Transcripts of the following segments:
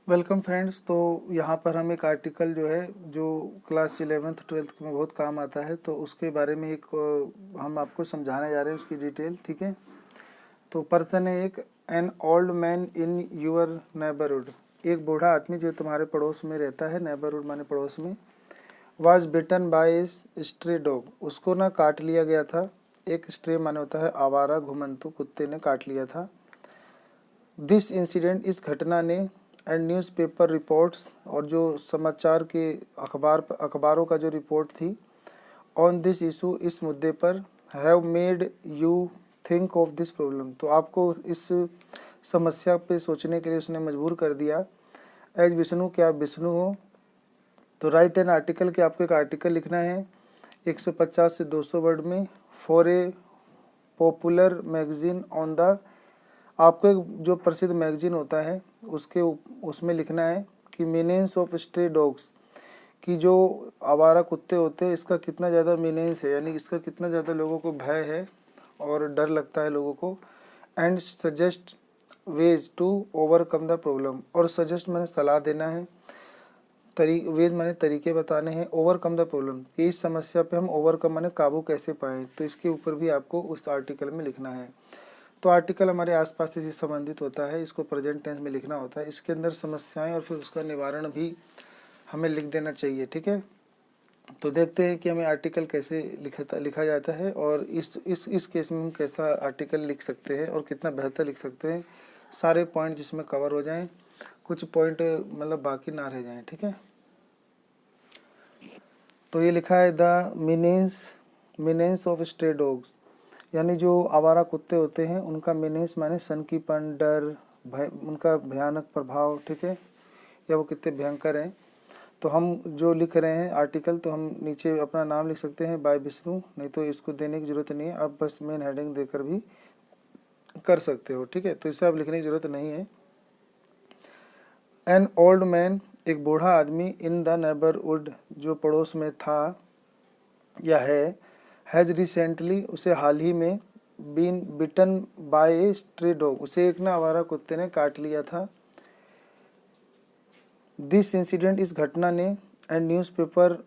Welcome friends. तो यहाँ पर हम एक आर्टिकल जो है जो क्लास 11th 12th में बहुत काम आता है, तो उसके बारे में एक हम आपको समझाने जा रहे हैं उसकी डिटेल। ठीक है। तो पर्सन है एक an old man in your neighbourhood. एक बूढ़ा आदमी जो तुम्हारे पड़ोस में रहता है, नेबरहुड माने पड़ोस में, was bitten by stray dog. उसको ना काट लिया गया था। एक स्ट्रे माने होता है आवारा घुमंतु, कुत्ते ने काट लिया था। दिस इंसिडेंट, इस घटना ने, एंड न्यूज़पेपर रिपोर्ट्स, और जो समाचार के अखबारों का जो रिपोर्ट थी, ऑन दिस इशू, इस मुद्दे पर, have made you think of this problem, तो आपको इस समस्या पे सोचने के लिए उसने मजबूर कर दिया। एज विष्णु, क्या आप विष्णु हो? तो राइट एन आर्टिकल, कि आपको एक आर्टिकल लिखना है 150 से 200 वर्ड में, for a popular magazine on the, आपको एक जो प्रसिद्ध मैगजीन होता है उसमें लिखना है कि मीनेंस ऑफ स्ट्रे डॉग्स, कि जो आवारा कुत्ते होते हैं इसका कितना ज़्यादा मीनेंस है, यानी इसका कितना ज़्यादा लोगों को भय है और डर लगता है लोगों को। And suggest ways to overcome the problem, और सजेस्ट मैंने सलाह देना है, वेज मैंने तरीके बताने हैं, ओवरकम द प्रॉब्लम, कि इस समस्या पे हम ओवरकम मैंने काबू कैसे पाएँ, तो इसके ऊपर भी आपको उस आर्टिकल में लिखना है। तो आर्टिकल हमारे आसपास से संबंधित होता है, इसको प्रेजेंट टेंस में लिखना होता है, इसके अंदर समस्याएं और फिर उसका निवारण भी हमें लिख देना चाहिए। ठीक है। तो देखते हैं कि हमें आर्टिकल कैसे लिखा जाता है, और इस केस में हम कैसा आर्टिकल लिख सकते हैं और कितना बेहतर लिख सकते हैं, सारे पॉइंट जिसमें कवर हो जाएं, कुछ पॉइंट मतलब बाकी ना रह जाएं। ठीक है। तो ये लिखा है the menace of stray dogs, यानी जो आवारा कुत्ते होते हैं उनका मीनेंस माने सनकीपन, डर, भय, उनका भयानक प्रभाव। ठीक है, या वो कितने भयंकर हैं। तो हम जो लिख रहे हैं आर्टिकल, तो हम नीचे अपना नाम लिख सकते हैं, बाय विष्णु, नहीं तो इसको देने की ज़रूरत नहीं है, आप बस मेन हेडिंग देकर भी कर सकते हो। ठीक है, तो इसे आप लिखने की ज़रूरत नहीं है। एन ओल्ड मैन, एक बूढ़ा आदमी, इन द नेबरहुड, जो पड़ोस में था या है, हैज़ रिसेंटली, उसे हाल ही में, been bitten by a stray dog, उसे एक ना आवारा कुत्ते ने काट लिया था। दिस इंसिडेंट, इस घटना ने, and newspaper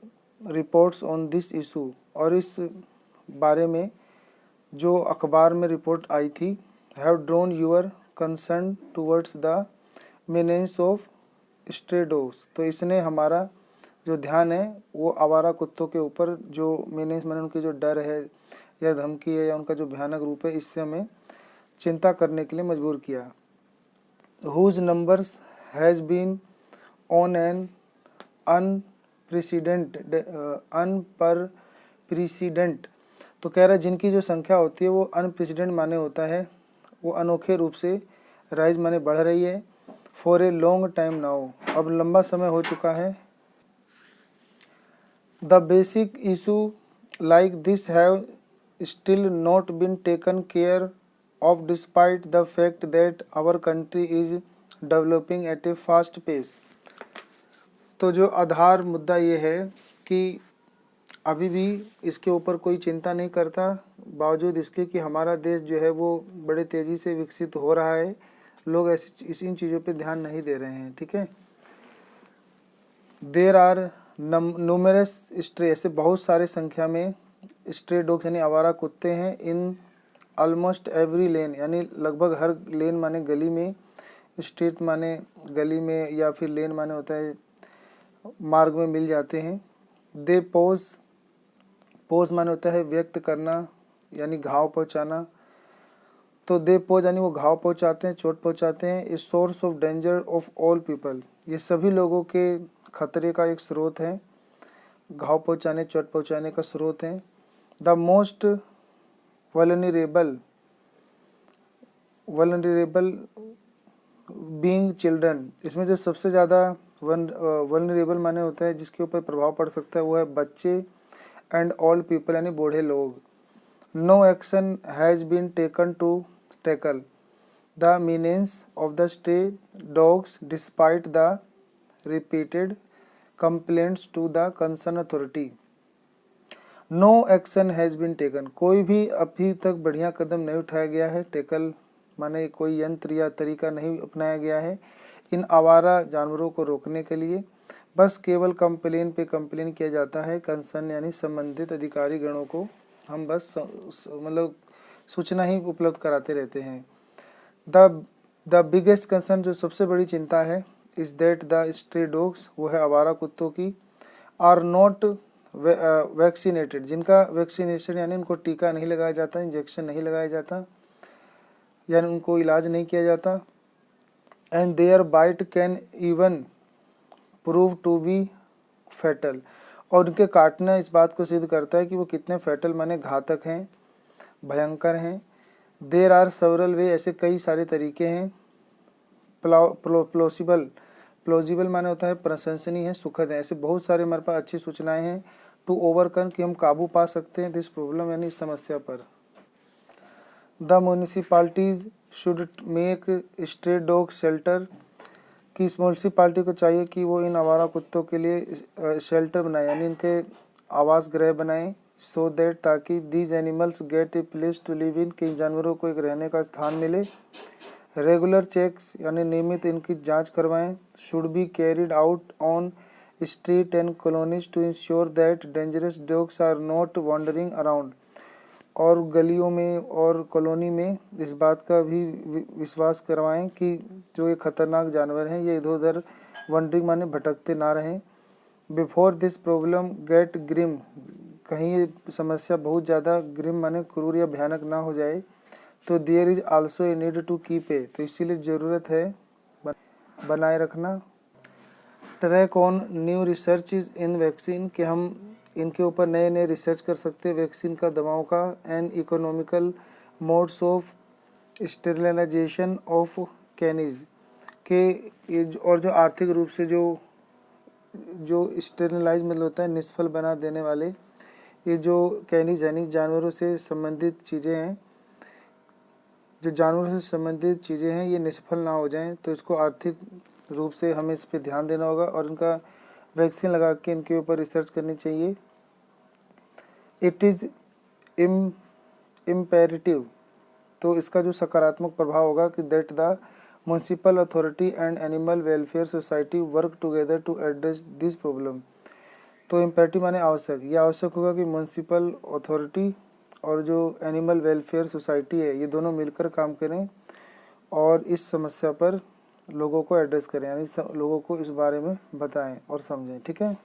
reports on this issue, और इस बारे में जो अखबार में रिपोर्ट आई थी, have drawn your concern towards the menace of stray dogs, तो इसने हमारा जो ध्यान है वो आवारा कुत्तों के ऊपर, जो मीनेंस मैंने उनकी जो डर है या धमकी है या उनका जो भयानक रूप है, इससे हमें चिंता करने के लिए मजबूर किया। Whose numbers has been on an unprecedented, तो कह रहा है जिनकी जो संख्या होती है वो अनप्रेसिडेंट माने होता है वो अनोखे रूप से, राइज माने बढ़ रही है, for a long time now, अब लंबा समय हो चुका है। The basic issue like this have still not been taken care of despite the fact that our country is developing at a fast pace, तो जो आधार मुद्दा ये है कि अभी भी इसके ऊपर कोई चिंता नहीं करता, बावजूद इसके कि हमारा देश जो है वो बड़े तेज़ी से विकसित हो रहा है, लोग इन चीज़ों पे ध्यान नहीं दे रहे हैं। ठीक है। देर आर न्यूमरस स्ट्रे, ऐसे बहुत सारे संख्या में स्ट्रे डॉग्स यानी आवारा कुत्ते हैं, इन ऑलमोस्ट एवरी लेन, यानी लगभग हर लेन माने गली में, स्ट्रीट माने गली में, या फिर लेन माने होता है मार्ग में मिल जाते हैं। दे पोज माने होता है व्यक्त करना, यानी घाव पहुंचाना, तो दे पोज यानी वो घाव पहुंचाते हैं, चोट पहुंचाते हैं। A source of danger of all people, ये सभी लोगों के खतरे का एक स्रोत है, घाव पहुंचाने, चोट पहुंचाने का स्रोत है। The most vulnerable being children, इसमें जो सबसे ज़्यादा वल्नरेबल माने होता है जिसके ऊपर प्रभाव पड़ सकता है वो है बच्चे, एंड ऑल पीपल यानी बूढ़े लोग। No action has been taken to tackle the menace of the stray dogs despite the repeated complaints to the concern authority. No action has been taken, कोई भी अभी तक बढ़िया कदम नहीं उठाया गया है, टेकल माने कोई यंत्र या तरीका नहीं अपनाया गया है, इन आवारा जानवरों को रोकने के लिए बस केवल कंप्लेन पे कंप्लेन किया जाता है। कंसर्न यानी संबंधित अधिकारी गणों को हम बस मतलब सूचना ही उपलब्ध कराते रहते हैं। द बिगेस्ट कंसर्न, जो सबसे बड़ी चिंता है, is that the stray dogs, वो है आवारा कुत्तों की, आर नॉट वैक्सीनेटेड, जिनका वैक्सीनेशन यानी उनको टीका नहीं लगाया जाता, इंजेक्शन नहीं लगाया जाता, यानी उनको इलाज नहीं किया जाता। And their bite can even prove to be fatal, और उनके काटना इस बात को सिद्ध करता है कि वो कितने फैटल माने घातक हैं, भयंकर हैं। देर आर सेवरल वे, ऐसे कई सारे तरीके हैं। प्लॉजिबल माने होता है प्रशंसनीय है, सुखद है, ऐसे बहुत सारे हमारे पास अच्छी सूचनाएं हैं टू ओवरकम, कि हम काबू पा सकते हैं दिस प्रॉब्लम यानी इस समस्या पर। The municipalities should make stray dog shelter, कि इस म्यूनिसिपालिटी को चाहिए कि वो इन आवारा कुत्तों के लिए शेल्टर बनाए यानी इनके आवास गृह बनाएं, सो दैट, ताकि these animals get a place to live in, कि जानवरों को एक रहने का स्थान मिले। रेगुलर चेक्स यानी नियमित इनकी जांच करवाएं। Should be carried out on street and colonies to ensure that dangerous dogs are not wandering around, और गलियों में और कॉलोनी में इस बात का भी विश्वास करवाएं कि जो ये खतरनाक जानवर हैं ये इधर उधर वॉन्डरिंग माने भटकते ना रहें। Before this problem get grim, कहीं ये समस्या बहुत ज़्यादा ग्रिम माने क्रूर या भयानक ना हो जाए, तो there is also a need to keep a, तो इसीलिए ज़रूरत है बनाए रखना। Track on new research in vaccine, कि हम इनके ऊपर नए नए रिसर्च कर सकते हैं वैक्सीन का, दवाओं का। And economical modes of sterilisation of canines, के और जो आर्थिक रूप से जो स्टेरिलाइज मतलब होता है निष्फल बना देने वाले, ये जो कैनीज यानी जानवरों से संबंधित चीज़ें हैं, जो जानवरों से संबंधित चीज़ें हैं ये निष्फल ना हो जाएं, तो इसको आर्थिक रूप से हमें इस पर ध्यान देना होगा और इनका वैक्सीन लगा के इनके ऊपर रिसर्च करनी चाहिए। इट इज़ इम्पेरेटिव, तो इसका जो सकारात्मक प्रभाव होगा कि that the municipal authority and animal welfare society work together to address this problem, तो इम्पेरेटिव माने आवश्यक, ये आवश्यक होगा कि म्यूनिसिपल अथॉरिटी और जो एनिमल वेलफेयर सोसाइटी है ये दोनों मिलकर काम करें और इस समस्या पर लोगों को एड्रेस करें, यानी लोगों को इस बारे में बताएं और समझें। ठीक है।